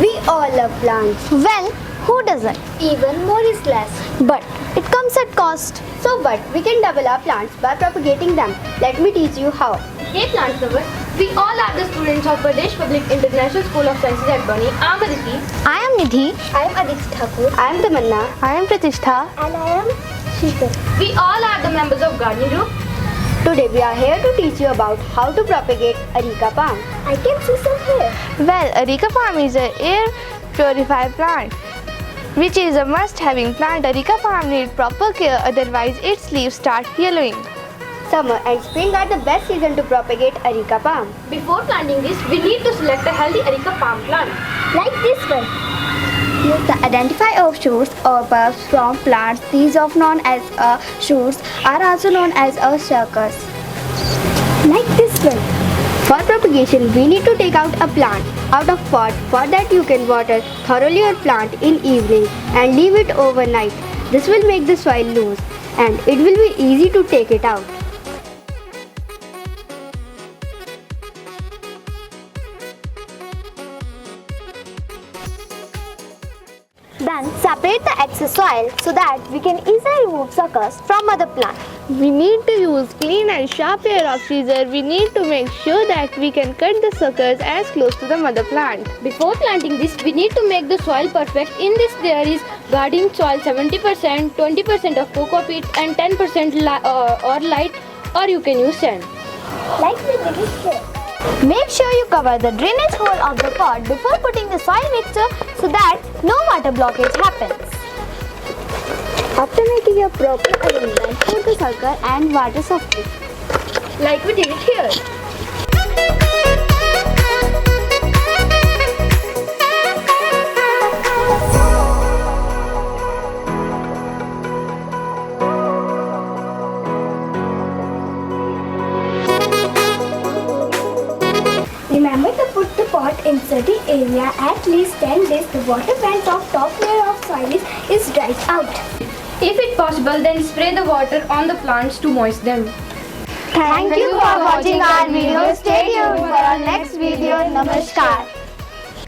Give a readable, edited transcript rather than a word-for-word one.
We all love plants. Well, who doesn't? Even more is less. But it comes at cost. So what? We can double our plants by propagating them. Let me teach you how. Hey plant lovers, we all are the students of Pradesh Public International School of Sciences at Bani. I am Aditi. I am Nidhi. I am Aditi Thakur. I am Tamanna. I am Pratishtha. And I am Shikar. We all are the members of gardening group. Today we are here to teach you about how to propagate Areca Palm. I can see some here. Well, Areca Palm is an air purify plant, which is a must-having plant. Areca Palm needs proper care, otherwise its leaves start yellowing. Summer and spring are the best season to propagate Areca Palm. Before planting this, we need to select a healthy Areca Palm plant. Like this one. Use the identify of shoots or bulbs from plants. These often known as shoots are also known as suckers. Like this one. For propagation, we need to take out a plant out of pot. For that, you can water thoroughly your plant in evening and leave it overnight. This will make the soil loose and it will be easy to take it out. Then separate the excess soil so that we can easily remove suckers from other plants. We need to use clean and sharp pair of scissors. We need to make sure that we can cut the suckers as close to the mother plant. Before planting this, we need to make the soil perfect. In this, there is garden soil 70%, 20% of coco peat, and 10% or light, or you can use sand. Like we did it here. Make sure you cover the drainage hole of the pot before putting the soil mixture so that no water blockage happens. After making a proper arrangement, put the sucker and water softly. Like we did it here. Remember to put the pot in certain area at least 10 days. The water went off top layer of soil is dried out. If it's possible, then spray the water on the plants to moisten them. Thank you for watching our video. Stay tuned for our next video. Namaskar.